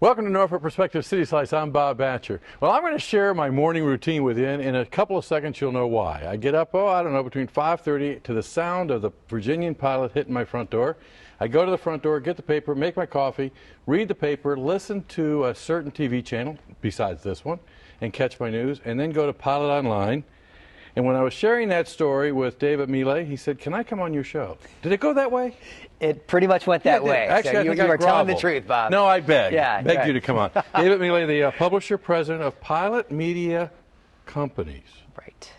Welcome to Norfolk Perspective City Slice. I'm Bob Batcher. Well, I'm going to share my morning routine with you. In a couple of seconds, you'll know why. I get up, I don't know, between 5:30 to the sound of the Virginian Pilot hitting my front door. I go to the front door, get the paper, make my coffee, read the paper, listen to a certain TV channel, besides this one, and catch my news, and then go to Pilot Online. And when I was sharing that story with David Millet, he said, "Can I come on your show?" Did it go that way? It pretty much went that way. Actually, so I think you I were telling the groveled. truth, Bob. No, I begged. Yeah, begged right. you to come on. David Millet, the publisher, president of Pilot Media Companies. Right.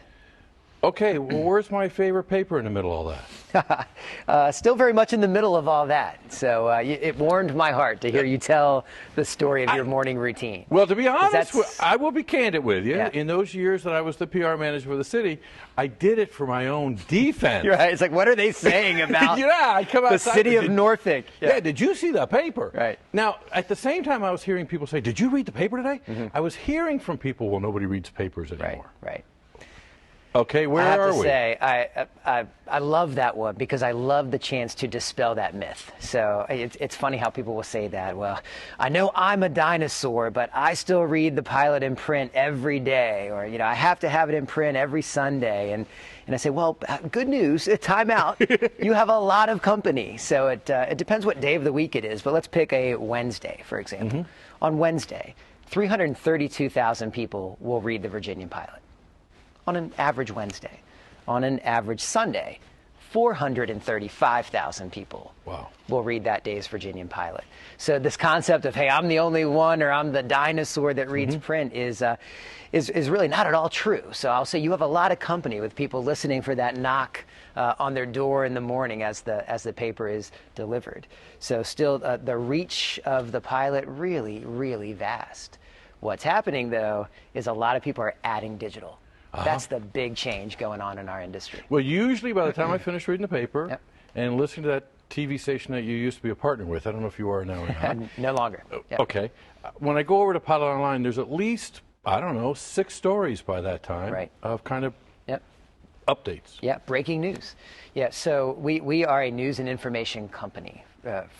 Okay, well, where's my favorite paper in the middle of all that? Still very much in the middle of all that. So it warmed my heart to hear you tell the story of your morning routine. Well, to be honest, I will be candid with you. Yeah. In those years that I was the PR manager for the city, I did it for my own defense. You're right. It's like, what are they saying about I come the outside, city of Norfolk? Yeah, did you see the paper? Right. Now, at the same time, I was hearing people say, "Did you read the paper today?" I was hearing from people, "Well, nobody reads papers anymore." Right. Okay, where I have are to we? say, I love that one because I love the chance to dispel that myth. So it's funny how people will say that. Well, I know I'm a dinosaur, but I still read the Pilot in print every day, or I have to have it in print every Sunday. And I say, well, good news, time out. You have a lot of company, so it depends what day of the week it is. But let's pick a Wednesday, for example. On Wednesday, 332,000 people will read the Virginian Pilot. On an average Wednesday. On an average Sunday, 435,000 people will read that day's Virginian Pilot. So this concept of, hey, I'm the only one, or I'm the dinosaur that reads print is really not at all true. So I'll say you have a lot of company with people listening for that knock on their door in the morning as the paper is delivered. So still the reach of the Pilot really, really vast. What's happening, though, is a lot of people are adding digital. That's the big change going on in our industry. Well, usually by the time I finish reading the paper and listening to that TV station that you used to be a partner with, I don't know if you are now or not. No longer. Okay. When I go over to Pilot Online, there's at least, I don't know, 6 stories by that time of kind of updates. Yeah, breaking news. Yeah, so we are a news and information company.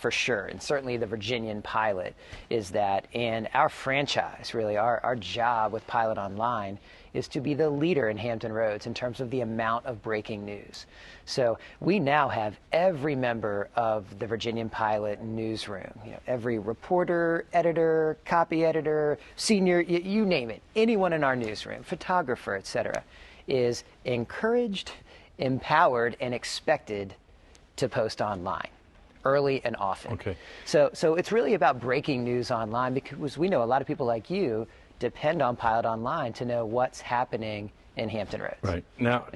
For sure, and certainly the Virginian Pilot is that. And our franchise, really, our job with Pilot Online is to be the leader in Hampton Roads in terms of the amount of breaking news. So we now have every member of the Virginian Pilot newsroom, every reporter, editor, copy editor, senior, you name it, anyone in our newsroom, photographer, etc., is encouraged, empowered, and expected to post online. Early and often. Okay. So it's really about breaking news online, because we know a lot of people like you depend on Pilot Online to know what's happening in Hampton Roads. Right. Now,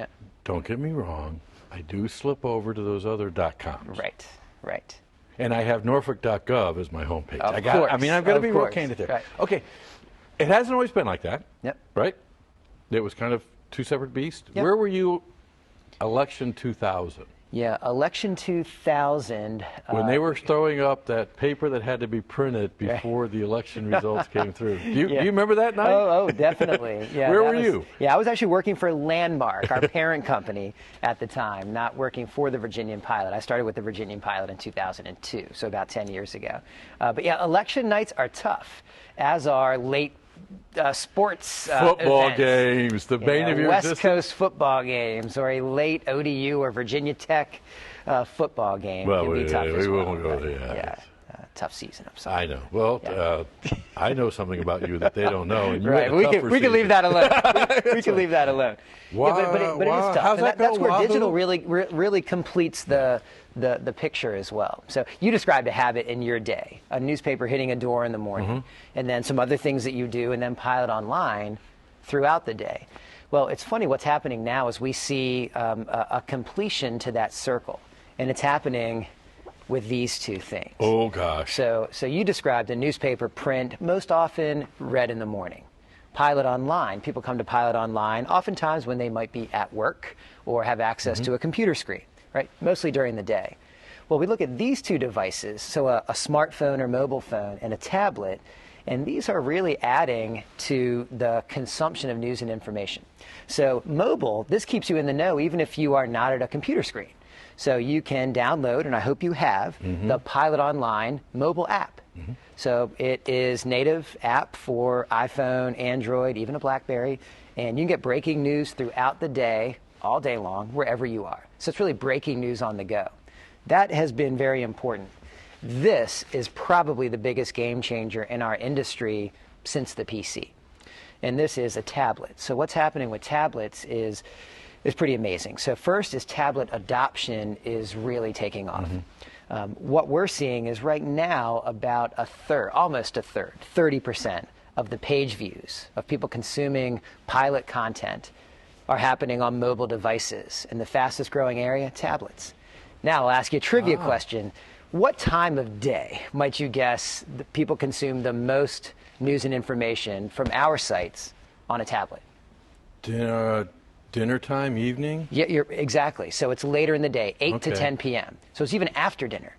don't get me wrong. I do slip over to those other .coms. Right. And I have Norfolk.gov as my homepage. Of course. I mean, I'm going to be real candid there. Right. Okay. It hasn't always been like that. Yep. Right? It was kind of two separate beasts. Yep. Where were you election 2000? Yeah, election 2000. When they were throwing up that paper that had to be printed before the election results came through. Do you remember that night? Oh, definitely. Yeah. Where were you? Yeah, I was actually working for Landmark, our parent company at the time, not working for the Virginian Pilot. I started with the Virginian Pilot in 2002, so about 10 years ago. But yeah, election nights are tough, as are late sports football events. games, the bane of your West existence. Coast football games, or a late ODU or Virginia Tech football game. Well, can be tough as we well. won't go there. Yeah, tough season. I'm sorry. I know. Well, I know something about you that they don't know. And you Right, had a we tougher can leave season. that alone. We can leave that alone. Wow, Yeah, but it is tough. how's And that that's go, where Wahoo? digital really completes the picture as well. So you described a habit in your day, a newspaper hitting a door in the morning, and then some other things that you do, and then Pilot Online throughout the day. Well, it's funny, what's happening now is we see a completion to that circle, and it's happening with these two things. Oh, gosh. So you described a newspaper print, most often read in the morning. Pilot Online, people come to Pilot Online oftentimes when they might be at work or have access to a computer screen, right? Mostly during the day. Well, we look at these two devices, so a smartphone or mobile phone and a tablet, and these are really adding to the consumption of news and information. So mobile, this keeps you in the know even if you are not at a computer screen. So you can download, and I hope you have, the Pilot Online mobile app. So it is native app for iPhone, Android, even a BlackBerry, and you can get breaking news throughout the day, all day long, wherever you are. So it's really breaking news on the go. That has been very important. This is probably the biggest game changer in our industry since the PC. And this is a tablet. So what's happening with tablets is pretty amazing. So first is tablet adoption is really taking off. What we're seeing is right now about a third, almost a third, 30% of the page views of people consuming Pilot content are happening on mobile devices. And the fastest growing area, tablets. Now I'll ask you a trivia question. What time of day might you guess that people consume the most news and information from our sites on a tablet? Dinner time, evening? Yeah, exactly. So it's later in the day, 8 to 10 p.m. So it's even after dinner.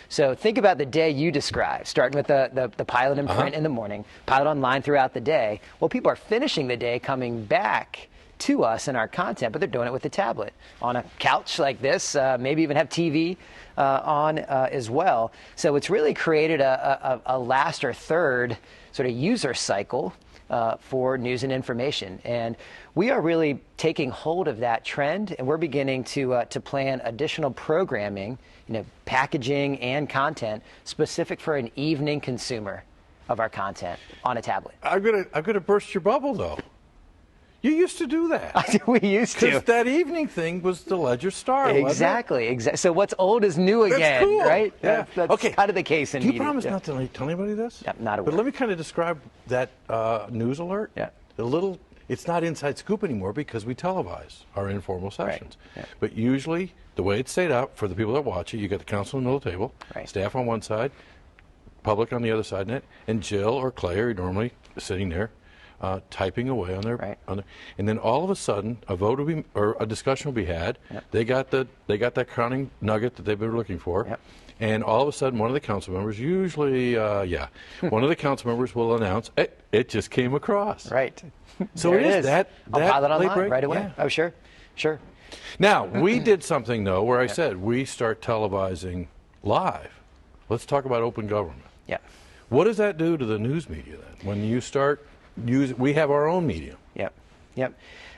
So think about the day you described, starting with the Pilot in print in the morning, Pilot online throughout the day. Well, people are finishing the day coming back to us and our content, but they're doing it with the tablet on a couch like this, maybe even have TV on as well. So it's really created a last or third sort of user cycle for news and information. And we are really taking hold of that trend, and we're beginning to plan additional programming, packaging and content specific for an evening consumer of our content on a tablet. I'm gonna burst your bubble, though. You used to do that. We used to. Because that evening thing was the Ledger Star, Exactly, exactly. So what's old is new again, That's cool. right? Yeah. That's okay. kind of the case in Do you media. promise not to tell anybody this? Yeah, not a But word. let me kind of describe that news alert. Yeah. It's not Inside Scoop anymore because we televise our informal sessions. Yeah. But usually, the way it's set up for the people that watch it, you got the council in the middle of the table, Right. staff on one side, public on the other side, and Jill or Clay are normally sitting there. Typing away on their, and then all of a sudden a vote will be, or a discussion will be had. Yep. They got that crowning nugget that they've been looking for, Yep. and all of a sudden one of the council members, usually, one of the council members will announce, it just came across. Right. So There it is that I'll Pilot late online break? right away. Yeah. Oh, sure. Now we did something though where I said we start televising live. Let's talk about open government. Yeah. What does that do to the news media then? When you start we have our own medium. Yep.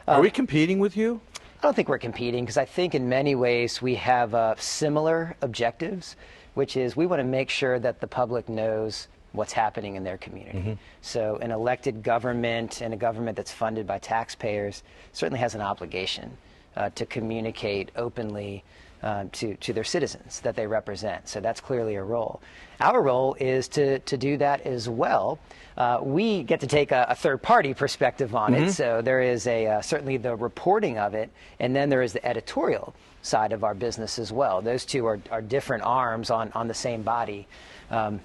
Are we competing with you? I don't think we're competing because I think in many ways we have similar objectives, which is we want to make sure that the public knows what's happening in their community. So an elected government and a government that's funded by taxpayers certainly has an obligation to communicate openly to their citizens that they represent. So that's clearly a role. Our role is to do that as well. We get to take a third-party perspective on it. So there is certainly the reporting of it, and then there is the editorial side of our business as well. Those two are different arms on the same body, and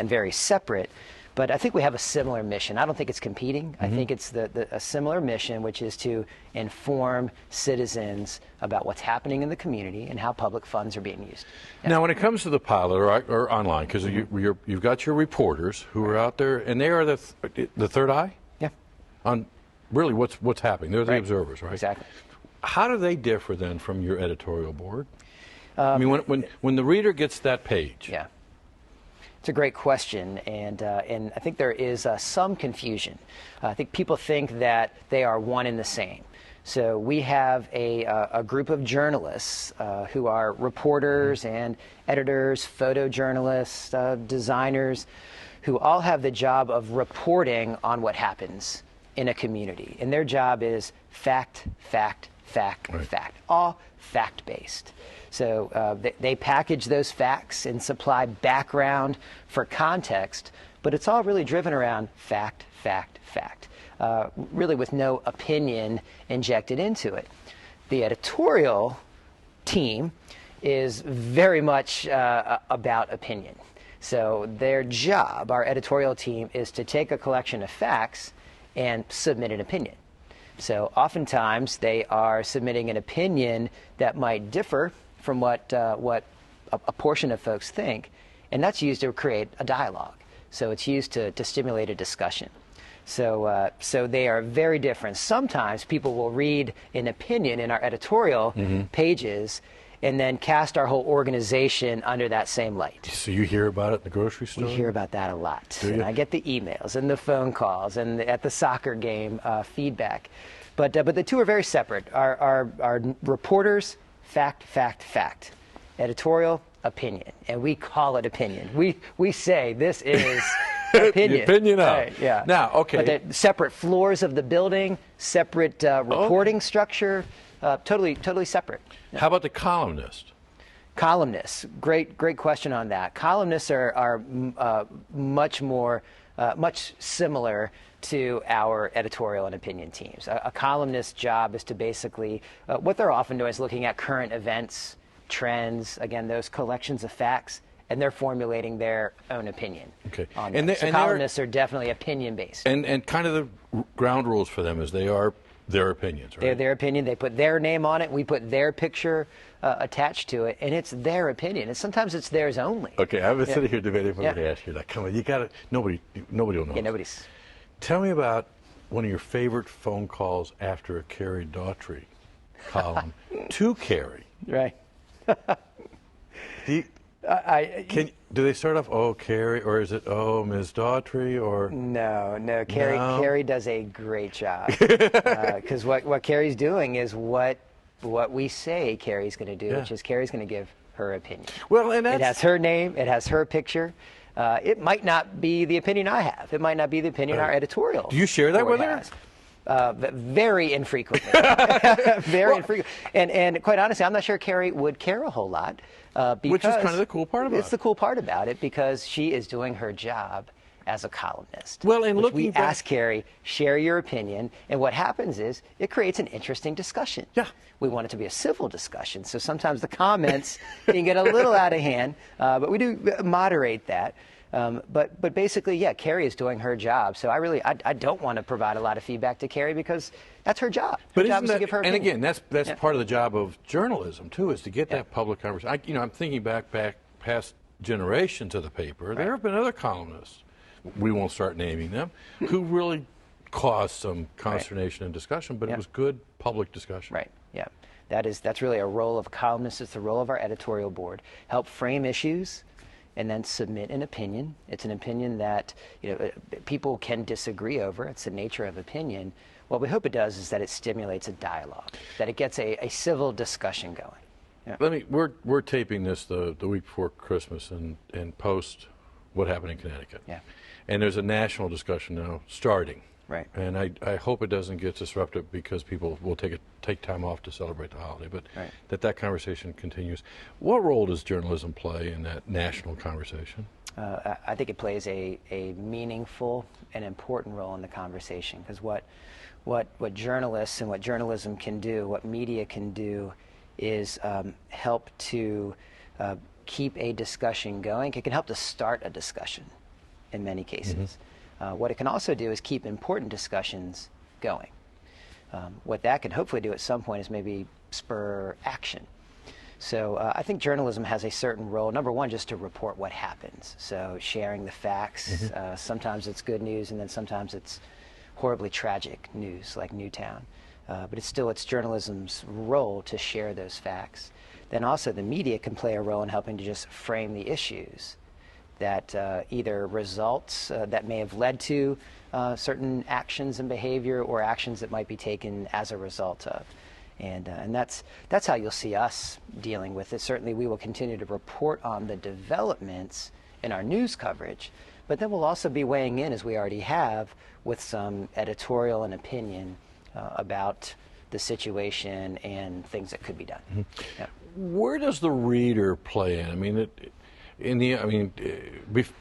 very separate. But I think we have a similar mission. I don't think it's competing. I think it's a similar mission, which is to inform citizens about what's happening in the community and how public funds are being used. Yeah. Now, when it comes to the Pilot or online, because you've got your reporters who are out there, and they are the third eye Yeah. on really what's happening. They're the observers, right? Exactly. How do they differ then from your editorial board? I mean, when the reader gets that page. Yeah. It's a great question, and I think there is some confusion. I think people think that they are one and the same. So we have a group of journalists who are reporters and editors, photojournalists, designers, who all have the job of reporting on what happens in a community. And their job is fact, fact, fact, fact, all fact-based. So they package those facts and supply background for context, but it's all really driven around fact, fact, fact, really with no opinion injected into it. The editorial team is very much about opinion. So their job, our editorial team, is to take a collection of facts and submit an opinion. So oftentimes they are submitting an opinion that might differ from what a portion of folks think, and that's used to create a dialogue. So it's used to stimulate a discussion. So they are very different. Sometimes people will read an opinion in our editorial pages, and then cast our whole organization under that same light. So you hear about it in the grocery store? We hear about that a lot. Do you? And I get the emails and the phone calls and at the soccer game feedback. But the two are very separate. Our reporters, fact, fact, fact. Editorial, opinion. And we call it opinion. We say this is opinion. The opinion of. Right, yeah. Now, okay. But they're separate floors of the building, separate reporting structure, totally separate. How about the columnist? Columnists, great question on that. Columnists are much similar to our editorial and opinion teams. A columnist's job is to basically, what they're often doing is looking at current events, trends, again, those collections of facts, and they're formulating their own opinion. Okay. On And that. they- So and they're- columnists are definitely opinion-based. And kind of the ground rules for them is they are their opinions, right? They're their opinion. They put their name on it. We put their picture attached to it, and it's their opinion. And sometimes it's theirs only. Okay, I've been sitting here debating if I'm Yeah. going to ask you that. Come on, you got to. Nobody will know. Yeah, nobody's. Tell me about one of your favorite phone calls after a Carrie Daughtry column to Carrie. Right. Do you- do they start off, oh, Carrie, or is it, oh, Ms. Daughtry, or? No. Carrie does a great job. Because what Carrie's doing is what we say Carrie's going to do, Yeah. which is Carrie's going to give her opinion. Well, and It that's. has her name. It has her picture. It might not be the opinion I have. It might not be the opinion our editorial. Do you share that board with her? has. Very infrequently. Very infrequently. And quite honestly, I'm not sure Carrie would care a whole lot. Because Which is kind of the cool part about It's the cool part about it because she is doing her job as a columnist. Well, and which looking we back- ask Carrie, share your opinion, and what happens is it creates an interesting discussion. Yeah. We want it to be a civil discussion, so sometimes the comments can get a little out of hand, but we do moderate that. But basically, yeah, Carrie is doing her job. So I don't want to provide a lot of feedback to Carrie because that's her job. Her But job isn't is to that, give her and opinion. again, that's Yeah. part of the job of journalism too, is to get that public conversation. I'm thinking back past generations of the paper. There have been other columnists, we won't start naming them, who really caused some consternation and discussion, but Yeah. it was good public discussion. Right. Yeah. That's really a role of a columnist. It's the role of our editorial board. Help frame issues, and then submit an opinion. It's an opinion that people can disagree over. It's the nature of opinion. What we hope it does is that it stimulates a dialogue, that it gets a civil discussion going. Yeah. We're taping this the week before Christmas and post what happened in Connecticut. Yeah. And there's a national discussion now starting. Right. And I hope it doesn't get disrupted because people will take time off to celebrate the holiday, but Right. that conversation continues. What role does journalism play in that national conversation? I think it plays a meaningful and important role in the conversation because what journalists and what journalism can do, what media can do, is help to keep a discussion going. It can help to start a discussion in many cases. What it can also do is keep important discussions going. What that can hopefully do at some point is maybe spur action. So I think journalism has a certain role. Number one, just to report what happens. So sharing the facts. Sometimes it's good news, and then sometimes it's horribly tragic news, like Newtown. But it's journalism's role to share those facts. Then also the media can play a role in helping to just frame the issues that either results that may have led to certain actions and behavior or actions that might be taken as a result of. And that's how you'll see us dealing with it. Certainly we will continue to report on the developments in our news coverage, but then we'll also be weighing in, as we already have, with some editorial and opinion about the situation and things that could be done. Yeah. Where does the reader play in? I mean,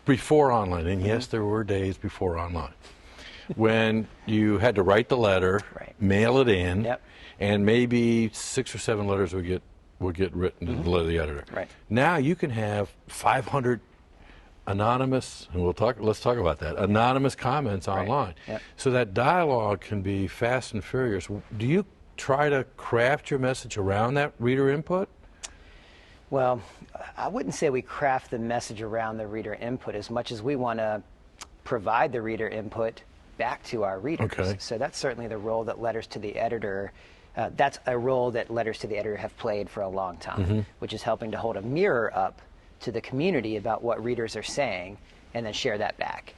before online, and yes, there were days before online, when you had to write the letter, Right. mail it in, Yep. and maybe 6 or 7 letters would get written to the editor. Right. Now you can have 500 anonymous, and let's talk about that, anonymous comments online. Yep. So that dialogue can be fast and furious. Do you try to craft your message around that reader input? Well, I wouldn't say we craft the message around the reader input as much as we want to provide the reader input back to our readers. Okay. So that's certainly the role that letters to the editor that's a role that Letters to the Editor have played for a long time, which is helping to hold a mirror up to the community about what readers are saying and then share that back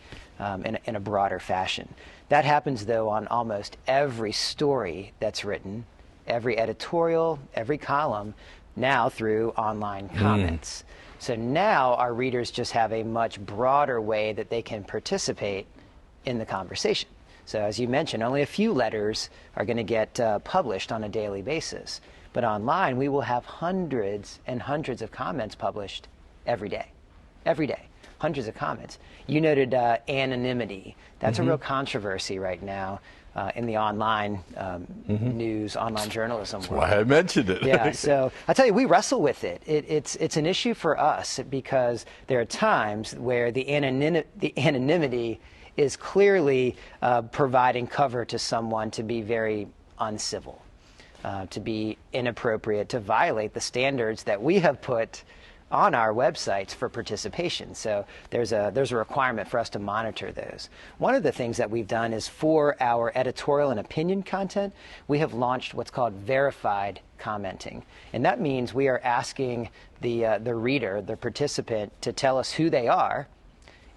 in a broader fashion. That happens, though, on almost every story that's written, every editorial, every column, now through online comments. So now our readers just have a much broader way that they can participate in the conversation. So as you mentioned, only a few letters are going to get published on a daily basis. But online, we will have hundreds and hundreds of comments published every day. Every day. Hundreds of comments. You noted anonymity. That's a real controversy right now in the online news, online journalism world. Why I mentioned it. Yeah, so I tell you, we wrestle with it. It's an issue for us because there are times where the anonymity is clearly providing cover to someone to be very uncivil, to be inappropriate, to violate the standards that we have put on our websites for participation. So there's a requirement for us to monitor those. One of the things that we've done is for our editorial and opinion content, we have launched what's called verified commenting. And that means we are asking the reader, the participant, to tell us who they are,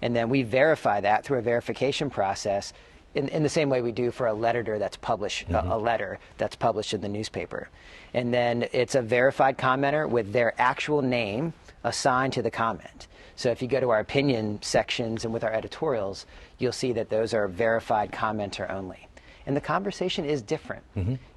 and then we verify that through a verification process in the same way we do for a letter that's published, a letter that's published in the newspaper. And then it's a verified commenter with their actual name assigned to the comment. So if you go to our opinion sections and with our editorials, you'll see that those are verified commenter only. And the conversation is different.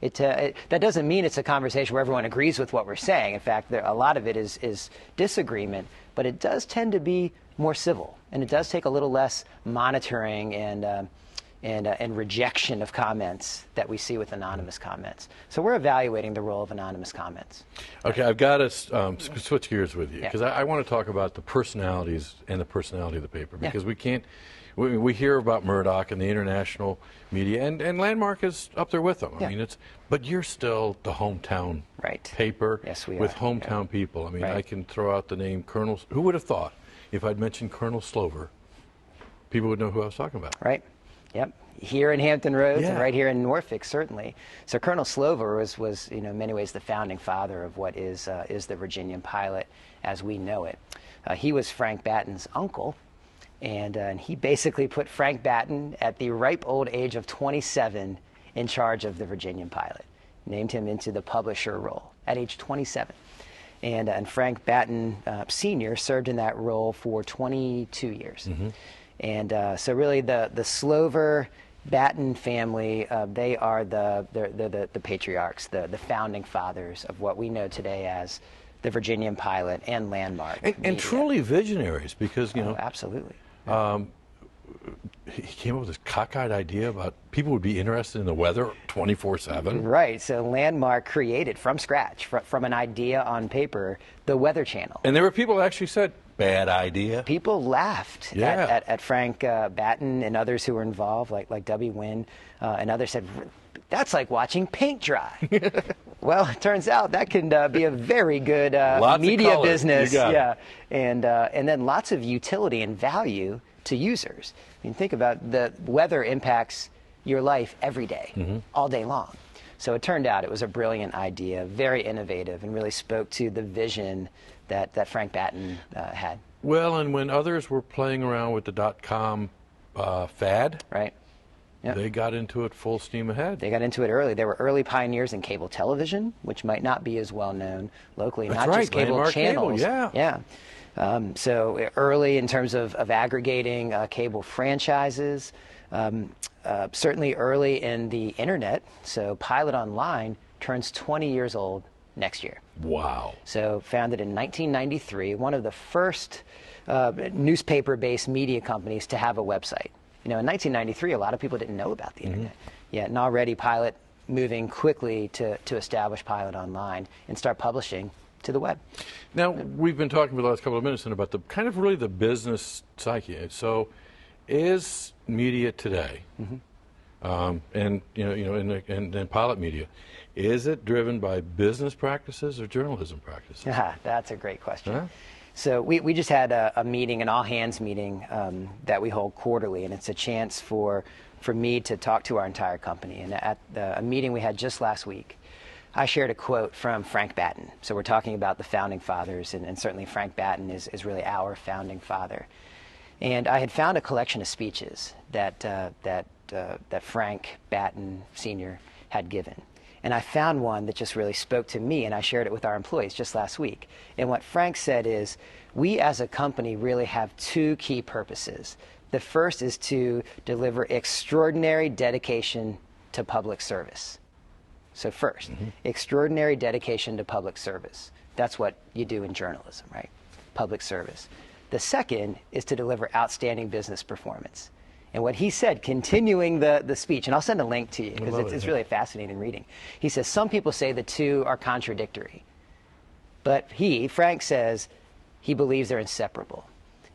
That doesn't mean it's a conversation where everyone agrees with what we're saying. In fact, a lot of it is disagreement, but it does tend to be more civil, and it does take a little less monitoring and rejection of comments that we see with anonymous comments. So we're evaluating the role of anonymous comments. Okay, I've got to switch gears with you because I want to talk about the personalities and the personality of the paper because we hear about Murdoch and the international media, and Landmark is up there with them. I mean, but you're still the hometown paper with hometown people. I mean, I can throw out the name Colonel. Who would have thought if I'd mentioned Colonel Slover, people would know who I was talking about. Right. Yep. Here in Hampton Roads and right here in Norfolk, certainly. So Colonel Slover was in many ways the founding father of what is the Virginian Pilot as we know it. He was Frank Batten's uncle, and he basically put Frank Batten at the ripe old age of 27 in charge of the Virginian Pilot. Named him into the publisher role at age 27. And Frank Batten Sr. served in that role for 22 years. And so really the Slover Batten family, they are the patriarchs, the founding fathers of what we know today as the Virginian Pilot and Landmark. And truly visionaries because, you know. Absolutely. He came up with this cockeyed idea about people would be interested in the weather 24/7. Right. So Landmark created from scratch, from an idea on paper, the Weather Channel. And there were people that actually said, bad idea. People laughed at Frank Batten and others who were involved, like W. Wynn, and others said, that's like watching paint dry. Well, it turns out that can be a very good media business. And then lots of utility and value to users. I mean, think about the weather impacts your life every day, all day long. So it turned out it was a brilliant idea, very innovative, and really spoke to the vision that Frank Batten had. Well, and when others were playing around with the .com fad, they got into it full steam ahead. They got into it early. They were early pioneers in cable television, which might not be as well known locally. That's not just cable Landmark channels. Cable, So early in terms of aggregating cable franchises, certainly early in the internet. So Pilot Online turns 20 years old next year. Wow. So founded in 1993, one of the first newspaper-based media companies to have a website. You know, in 1993, a lot of people didn't know about the internet. And already Pilot moving quickly to establish Pilot Online and start publishing to the web. Now, we've been talking for the last couple of minutes about the kind of really the business psyche. So is media today, and in Pilot media, is it driven by business practices or journalism practices? That's a great question. So we just had a meeting, an all-hands meeting that we hold quarterly, and it's a chance for me to talk to our entire company. And at a meeting we had just last week, I shared a quote from Frank Batten. So we're talking about the founding fathers, and certainly Frank Batten is really our founding father. And I had found a collection of speeches that Frank Batten Sr. had given. And I found one that just really spoke to me, and I shared it with our employees just last week. And what Frank said is, we as a company really have two key purposes. The first is to deliver extraordinary dedication to public service. So first, extraordinary dedication to public service. That's what you do in journalism, right? Public service. The second is to deliver outstanding business performance. And what he said, continuing the speech, and I'll send a link to you because it's really fascinating reading. He says, some people say the two are contradictory. But Frank says, he believes they're inseparable.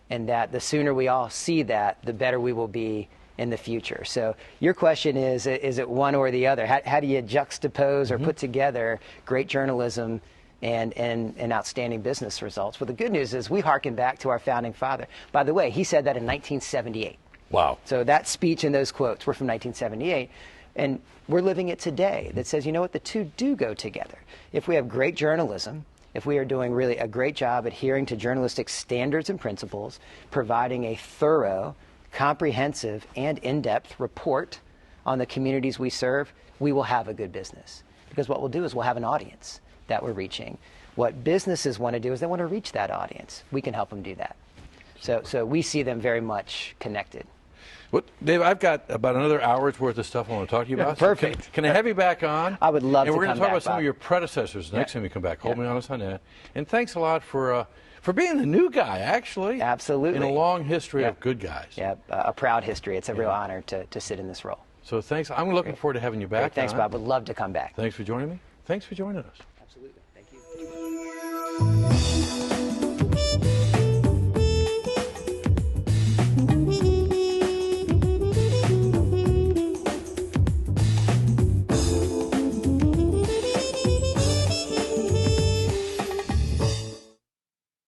And that the sooner we all see that, the better we will be in the future. So your question is it one or the other? How do you juxtapose or put together great journalism and outstanding business results? Well, the good news is we hearken back to our founding father. By the way, he said that in 1978. Wow. So that speech and those quotes were from 1978. And we're living it today that says, you know what, the two do go together. If we have great journalism, if we are doing really a great job adhering to journalistic standards and principles, providing a thorough, comprehensive, and in-depth report on the communities we serve, we will have a good business. Because what we'll do is we'll have an audience that we're reaching. What businesses want to do is they want to reach that audience. We can help them do that. So we see them very much connected. Well, Dave, I've got about another hour's worth of stuff I want to talk to you about. Perfect. So can I have you back on? I would love to come back. And we're going to talk about some Bob. of your predecessors next time you come back. Hold me honest on that. And thanks a lot for being the new guy, actually. Absolutely. In a long history of good guys. Yeah, a proud history. It's a real honor to sit in this role. So thanks. I'm looking forward to having you back. Great. Thanks, Bob. Would love to come back. Thanks for joining me. Thanks for joining us.